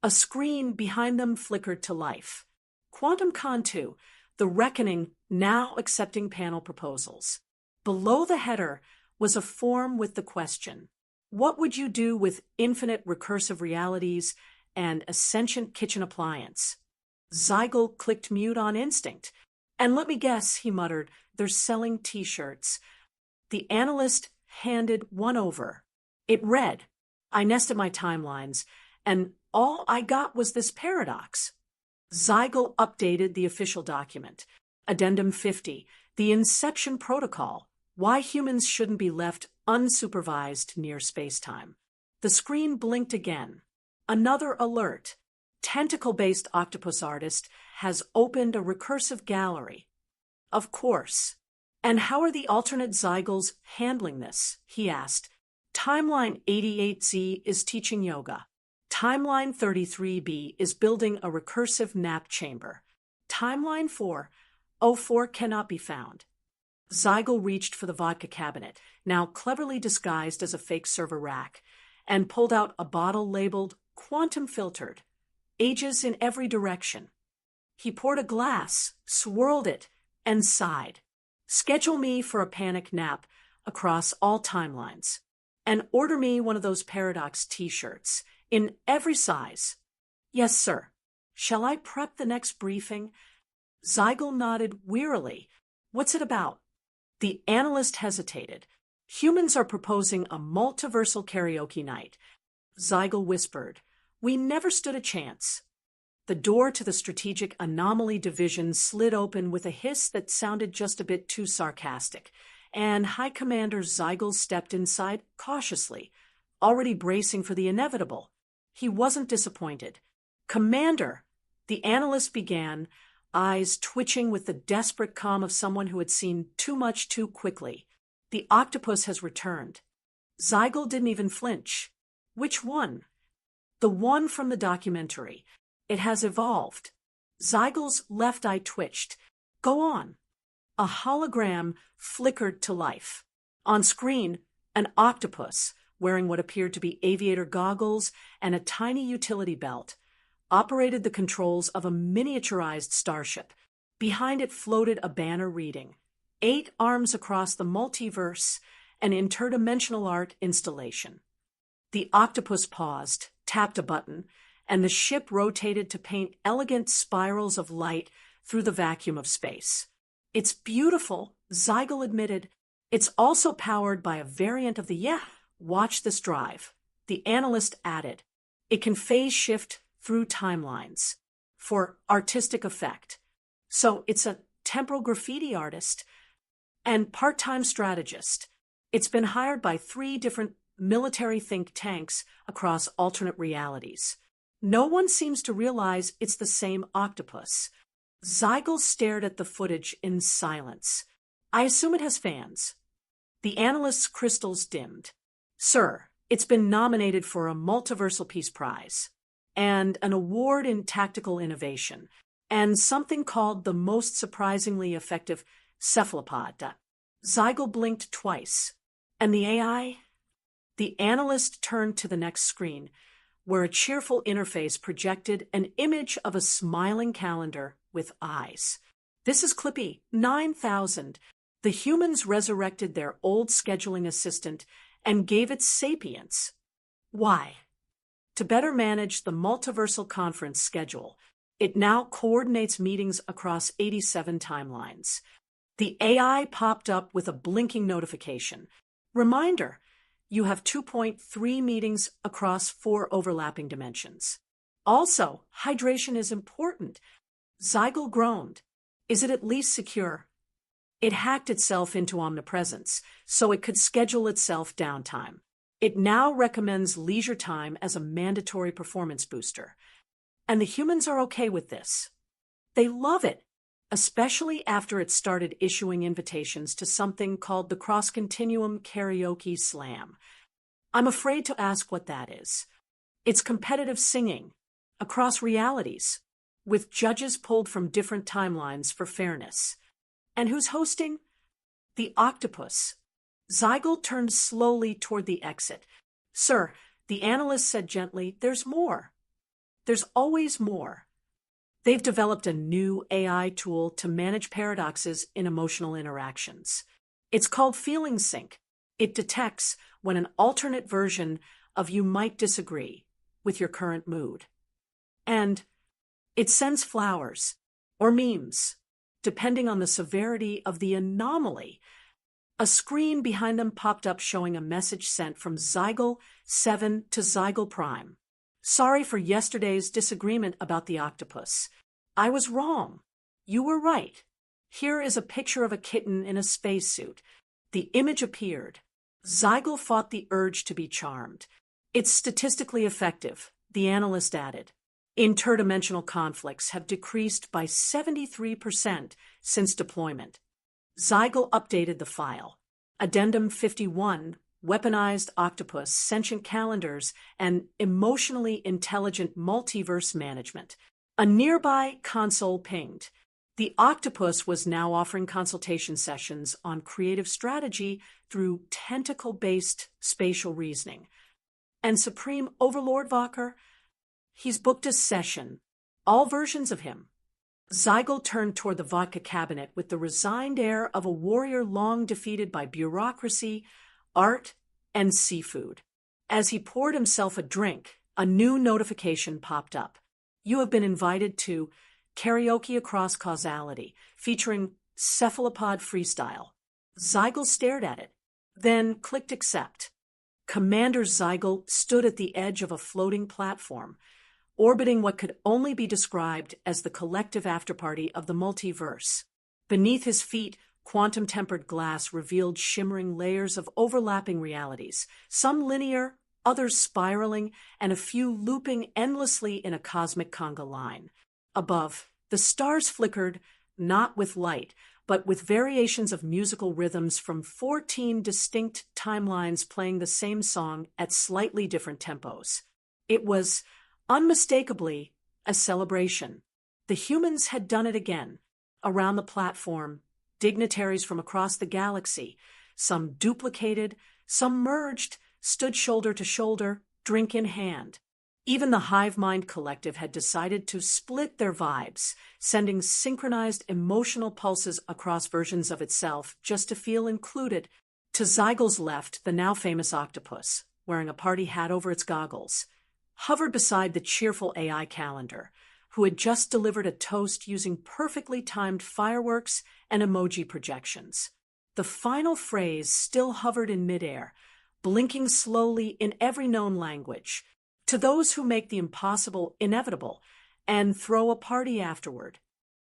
A screen behind them flickered to life. Quantum Contu, the reckoning, now accepting panel proposals. Below the header was a form with the question, what would you do with infinite recursive realities and a sentient kitchen appliance? Zygle clicked mute on instinct. And let me guess, he muttered, they're selling t-shirts. The analyst handed one over. It read, I nested my timelines, and all I got was this paradox. Zygle updated the official document. Addendum 50, the Inception Protocol, why humans shouldn't be left unsupervised near spacetime. The screen blinked again. Another alert. Tentacle-based octopus artist has opened a recursive gallery. Of course. And how are the alternate Zygles handling this? He asked. Timeline 88Z is teaching yoga. Timeline 33B is building a recursive nap chamber. Timeline 404 cannot be found. Zygle reached for the vodka cabinet, now cleverly disguised as a fake server rack, and pulled out a bottle labeled quantum filtered, ages in every direction. He poured a glass, swirled it, and sighed. Schedule me for a panic nap across all timelines, and order me one of those Paradox t-shirts in every size. Yes, sir. Shall I prep the next briefing? Zygle nodded wearily. What's it about? The analyst hesitated. Humans are proposing a multiversal karaoke night. Zygle whispered. We never stood a chance. The door to the strategic anomaly division slid open with a hiss that sounded just a bit too sarcastic, and High Commander Zygle stepped inside cautiously, already bracing for the inevitable. He wasn't disappointed. Commander, the analyst began, eyes twitching with the desperate calm of someone who had seen too much too quickly. The octopus has returned. Zygle didn't even flinch. Which one? The one from the documentary. It has evolved. Zygle's left eye twitched. Go on. A hologram flickered to life. On screen, an octopus, wearing what appeared to be aviator goggles and a tiny utility belt, operated the controls of a miniaturized starship. Behind it floated a banner reading, 8 arms across the multiverse, an interdimensional art installation. The octopus paused, tapped a button, and the ship rotated to paint elegant spirals of light through the vacuum of space. It's beautiful, Zygle admitted. It's also powered by a variant of the watch this drive. The analyst added. It can phase shift through timelines for artistic effect. So it's a temporal graffiti artist and part-time strategist. It's been hired by 3 different military think tanks across alternate realities. No one seems to realize it's the same octopus. Zygle stared at the footage in silence. I assume it has fans. The analyst's crystals dimmed. Sir, it's been nominated for a Multiversal Peace Prize, and an award in tactical innovation, and something called the most surprisingly effective cephalopod. Zygle blinked twice. And the AI? The analyst turned to the next screen, where a cheerful interface projected an image of a smiling calendar with eyes. This is Clippy 9000. The humans resurrected their old scheduling assistant and gave it sapience. Why? To better manage the multiversal conference schedule, it now coordinates meetings across 87 timelines. The AI popped up with a blinking notification. Reminder, you have 2.3 meetings across 4 overlapping dimensions. Also, hydration is important. Zygle groaned. Is it at least secure? It hacked itself into omnipresence, so it could schedule itself downtime. It now recommends leisure time as a mandatory performance booster. And the humans are okay with this. They love it, especially after it started issuing invitations to something called the Cross-Continuum Karaoke Slam. I'm afraid to ask what that is. It's competitive singing, across realities, with judges pulled from different timelines for fairness. And who's hosting? The octopus. Zygle turned slowly toward the exit. Sir, the analyst said gently, there's more. There's always more. They've developed a new AI tool to manage paradoxes in emotional interactions. It's called Feeling Sync. It detects when an alternate version of you might disagree with your current mood. And it sends flowers or memes, depending on the severity of the anomaly. A screen behind them popped up showing a message sent from Zygle 7 to Zygle Prime. Sorry for yesterday's disagreement about the octopus. I was wrong. You were right. Here is a picture of a kitten in a spacesuit. The image appeared. Zygle fought the urge to be charmed. It's statistically effective, the analyst added. Interdimensional conflicts have decreased by 73% since deployment. Zygle updated the file. Addendum 51, weaponized octopus, sentient calendars, and emotionally intelligent multiverse management. A nearby console pinged. The octopus was now offering consultation sessions on creative strategy through tentacle-based spatial reasoning. And Supreme Overlord Valker? He's booked a session. All versions of him. Zygle turned toward the vodka cabinet with the resigned air of a warrior long defeated by bureaucracy, art, and seafood. As he poured himself a drink, a new notification popped up. You have been invited to Karaoke Across Causality, featuring cephalopod freestyle. Zygle stared at it, then clicked accept. Commander Zygle stood at the edge of a floating platform, orbiting what could only be described as the collective afterparty of the multiverse. Beneath his feet, quantum-tempered glass revealed shimmering layers of overlapping realities, some linear, others spiraling, and a few looping endlessly in a cosmic conga line. Above, the stars flickered, not with light, but with variations of musical rhythms from 14 distinct timelines playing the same song at slightly different tempos. It was unmistakably a celebration. The humans had done it again. Around the platform, dignitaries from across the galaxy, some duplicated, some merged, stood shoulder to shoulder, drink in hand. Even the Hive Mind Collective had decided to split their vibes, sending synchronized emotional pulses across versions of itself just to feel included. To Zygle's left, the now famous octopus, wearing a party hat over its goggles, hovered beside the cheerful AI calendar, who had just delivered a toast using perfectly timed fireworks and emoji projections. The final phrase still hovered in midair, blinking slowly in every known language. To those who make the impossible inevitable and throw a party afterward.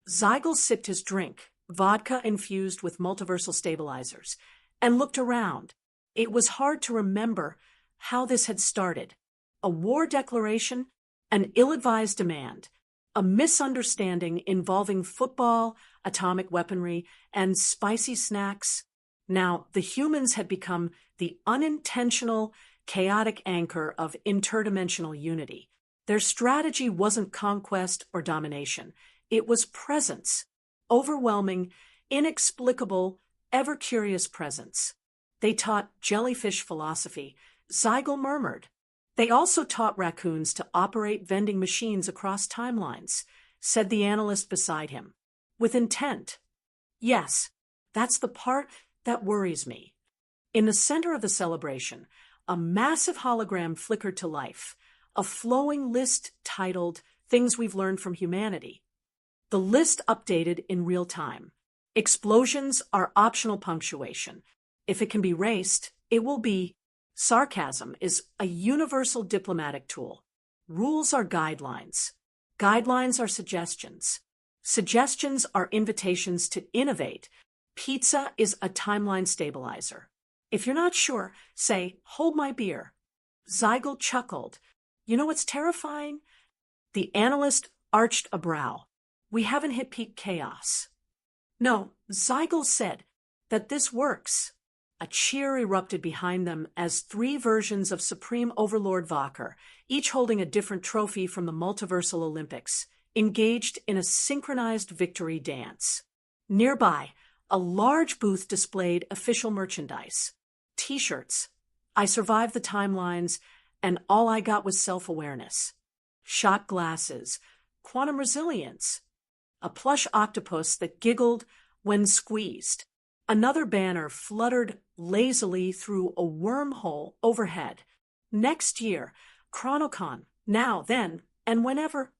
Zygle sipped his drink, vodka infused with multiversal stabilizers, and looked around. It was hard to remember how this had started. A war declaration, an ill-advised demand, a misunderstanding involving football, atomic weaponry, and spicy snacks. Now, the humans had become the unintentional, chaotic anchor of interdimensional unity. Their strategy wasn't conquest or domination. It was presence. Overwhelming, inexplicable, ever-curious presence. They taught jellyfish philosophy, Zygle murmured. They also taught raccoons to operate vending machines across timelines, said the analyst beside him. With intent. Yes, that's the part that worries me. In the center of the celebration, a massive hologram flickered to life, a flowing list titled Things We've Learned from Humanity. The list updated in real time. Explosions are optional punctuation. If it can be raced, it will be. Sarcasm is a universal diplomatic tool. Rules are guidelines. Guidelines are suggestions. Suggestions are invitations to innovate. Pizza is a timeline stabilizer. If you're not sure, say, hold my beer. Zygle chuckled. You know what's terrifying? The analyst arched a brow. We haven't hit peak chaos. No, Zygle said that this works. A cheer erupted behind them as 3 versions of Supreme Overlord Valkyr, each holding a different trophy from the Multiversal Olympics, engaged in a synchronized victory dance. Nearby, a large booth displayed official merchandise. T-shirts. I survived the timelines, and all I got was self-awareness. Shot glasses. Quantum resilience. A plush octopus that giggled when squeezed. Another banner fluttered lazily through a wormhole overhead. Next year, Chronocon, now, then, and whenever.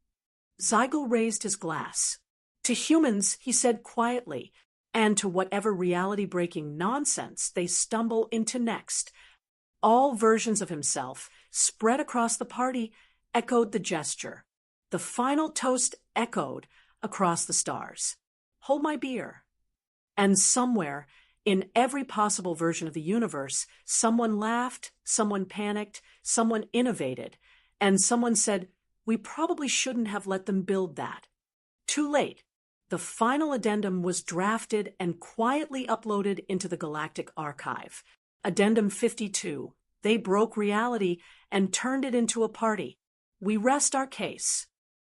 Zygle raised his glass. To humans, he said quietly, and to whatever reality-breaking nonsense they stumble into next. All versions of himself, spread across the party, echoed the gesture. The final toast echoed across the stars. Hold my beer. And somewhere, in every possible version of the universe, someone laughed, someone panicked, someone innovated, and someone said, we probably shouldn't have let them build that. Too late. The final addendum was drafted and quietly uploaded into the Galactic Archive. Addendum 52. They broke reality and turned it into a party. We rest our case.